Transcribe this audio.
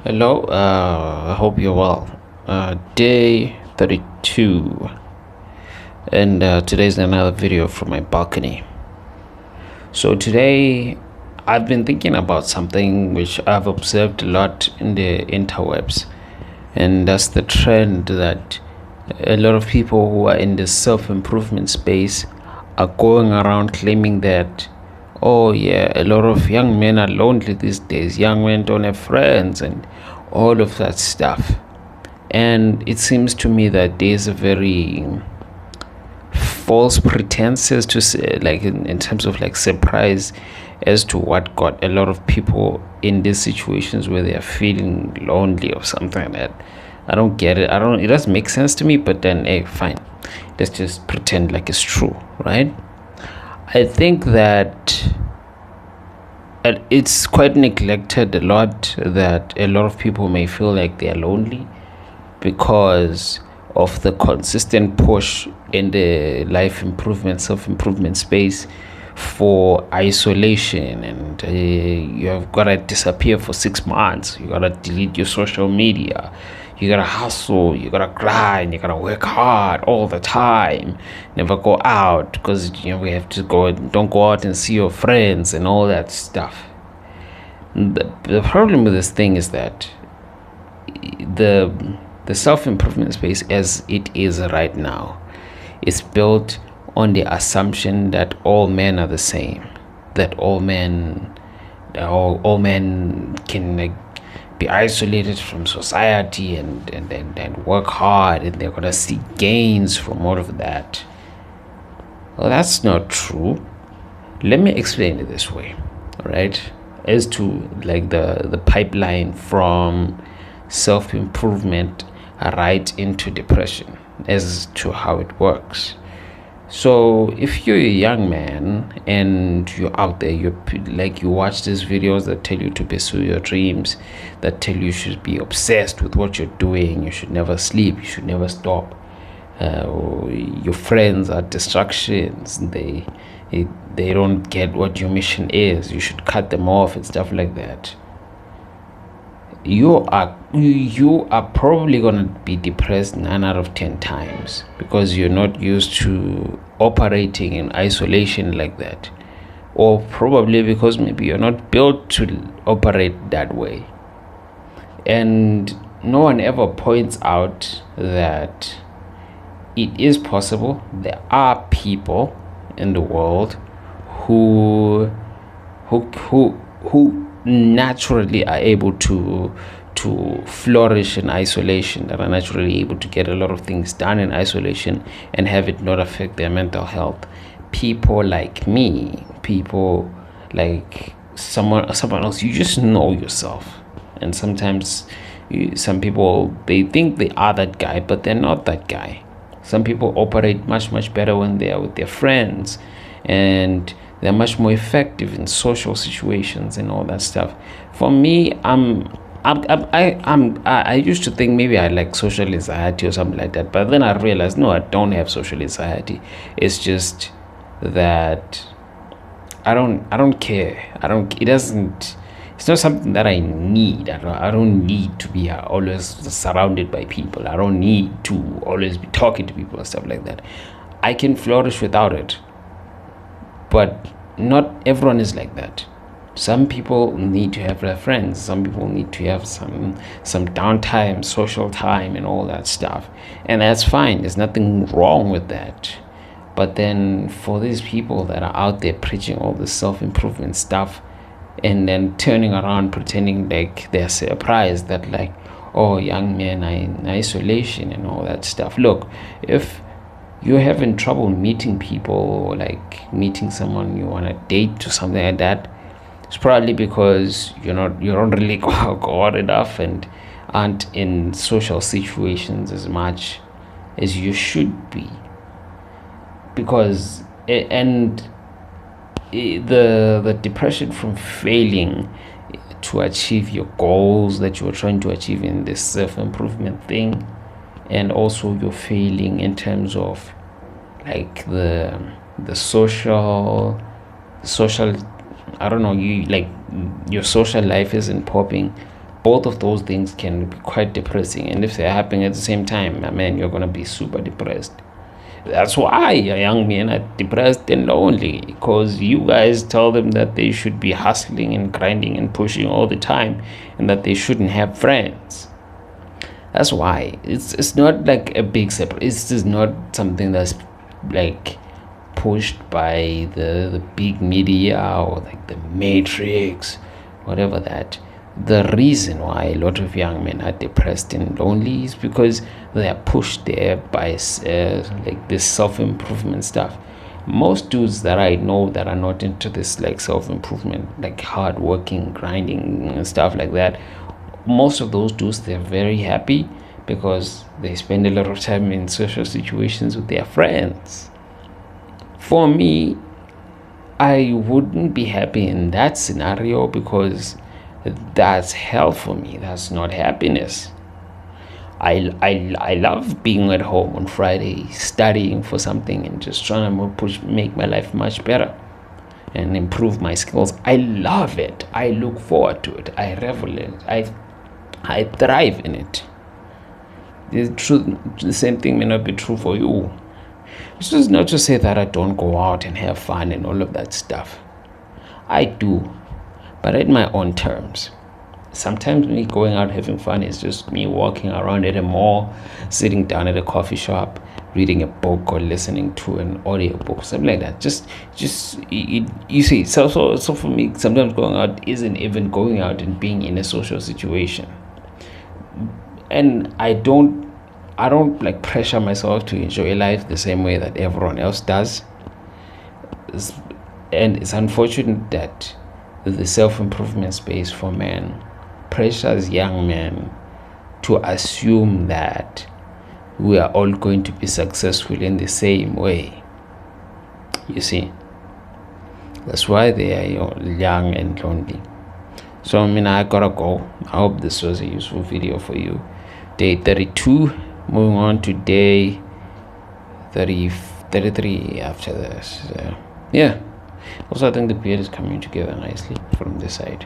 Hello, I hope you're well. Day 32, and today's another video from my balcony. So, today I've been thinking about something which I've observed a lot in the interwebs, and that's the trend that a lot of people who are in the self improvement space are going around claiming that, oh, yeah, a lot of young men are lonely these days, young men don't have friends, and all of that stuff. And it seems to me that there's a very false pretenses to say, like in terms of like surprise as to what got a lot of people in these situations where they are feeling lonely or something like that. I don't get it. It doesn't make sense to me, but then hey, fine, let's just pretend like it's true, right? I think that it's quite neglected a lot, that a lot of people may feel like they are lonely because of the consistent push in the life improvement, self improvement space for isolation, and you have got to disappear for 6 months. You got to delete your social media. You gotta hustle, you gotta grind, you gotta work hard all the time. Never go out because we have to go. Don't go out and see your friends and all that stuff. The problem with this thing is that the the self-improvement space as it is right now is built on the assumption that all men are the same, that all men can like be isolated from society and work hard, and they're gonna see gains from all of that. Well, that's not true. Let me explain it this way, all right? As to like the pipeline from self-improvement right into depression, as to how it works. So if you're a young man and you're out there, you watch these videos that tell you to pursue your dreams, that tell you should be obsessed with what you're doing, you should never sleep, you should never stop. Your friends are distractions, they don't get what your mission is, you should cut them off and stuff like that. You are probably gonna be depressed 9 out of 10 times because you're not used to operating in isolation like that, or probably because maybe you're not built to operate that way. And no one ever points out that it is possible. There are people in the world who naturally are able to flourish in isolation, that are naturally able to get a lot of things done in isolation and have it not affect their mental health. People like me, people like someone else, you just know yourself. And sometimes some people, they think they are that guy, but they're not that guy. Some people operate much better when they are with their friends, and they're much more effective in social situations and all that stuff. For me, I used to think maybe I like social anxiety or something like that, but then I realized no, I don't have social anxiety. It's just that I don't care. It doesn't. It's not something that I need. I don't need to be always surrounded by people. I don't need to always be talking to people and stuff like that. I can flourish without it. But not everyone is like that. Some people need to have their friends. Some people need to have some downtime, social time, and all that stuff. And that's fine. There's nothing wrong with that. But then for these people that are out there preaching all this self-improvement stuff and then turning around pretending like they're surprised that like, oh, young men are in isolation and all that stuff. Look, if you're having trouble meeting people, or like meeting someone you want to date or something like that, it's probably because you don't really go out enough and aren't in social situations as much as you should be. Because the depression from failing to achieve your goals that you are trying to achieve in this self-improvement thing, and also you're failing in terms of like the social I don't know, you like your social life isn't popping, both of those things can be quite depressing, and if they're happening at the same time, man, you're gonna be super depressed. That's why young men are depressed and lonely, because you guys tell them that they should be hustling and grinding and pushing all the time, and that they shouldn't have friends. That's why it's not like a big separate. It's just not something that's like pushed by the big media or like the Matrix, whatever that. The reason why a lot of young men are depressed and lonely is because they are pushed there by like this self-improvement stuff. Most dudes that I know that are not into this like self-improvement, like hard working, grinding and stuff like that, most of those dudes, they're very happy because they spend a lot of time in social situations with their friends. For me, I wouldn't be happy in that scenario because that's hell for me. That's not happiness. I love being at home on Friday, studying for something and just trying to make my life much better and improve my skills. I love it. I look forward to it. I revel in it. I thrive in it. The same thing may not be true for you. This is not to say that I don't go out and have fun and all of that stuff. I do, but at my own terms. Sometimes me going out having fun is just me walking around at a mall, sitting down at a coffee shop, reading a book or listening to an audio book, something like that. You see. So for me, sometimes going out isn't even going out and being in a social situation, and I don't like pressure myself to enjoy life the same way that everyone else does. And it's unfortunate that the self-improvement space for men pressures young men to assume that we are all going to be successful in the same way. You see, that's why they are young and lonely. So I gotta go. I hope this was a useful video for you. Day 32, moving on to day 33 after this. Yeah. Also, I think the beard is coming together nicely from this side.